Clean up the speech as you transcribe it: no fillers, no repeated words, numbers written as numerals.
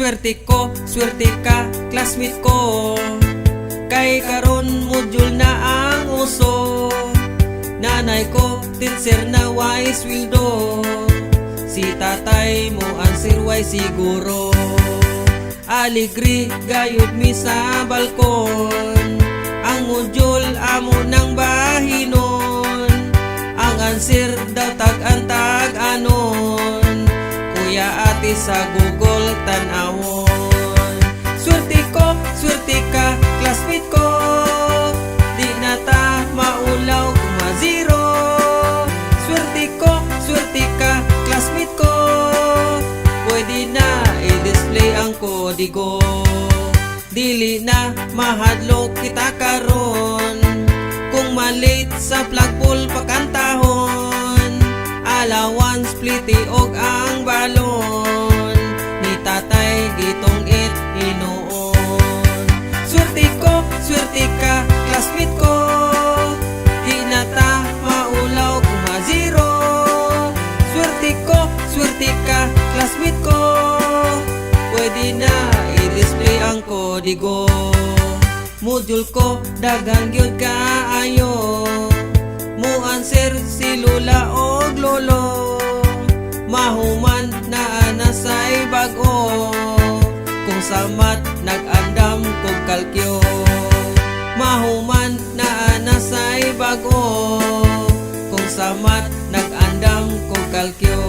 swerte ka, classmate ko. Kay karon module na ang uso. Nanay ko, teacher na wise sweldo. Si tatay mo ang sirway siguro. Aligri, gayud mi sa balkon. Ang module amo ng bahinon. Ang answer daw tag-antag anon. Kuya ate sa Google tanawon. Swerte ka, classmate ko. Di na ta maulaw kung ma-zero. Swerte ka, classmate ko. Pwede na i-display ang kodigo. Dili na mahadlok kita karon. Kung malate sa flagpole pakantahon. Allowance, pliti og ang balon. Ni tatay gitong it hinuon. Swerte ka, classmate ko. Di na ta maulaw kung ma-zero. Swerte ka, classmate ko. Pwede na i-display ang kodigo. Module ko, dagang gyud kaayo. Mo answer si lula og lolo. Mahuman na anasay bag-o. Kung sa mat nag-andam kog kalkyo. Mahuman na anasay bag-o. Kung sa mat nag-andam kog kalkyo.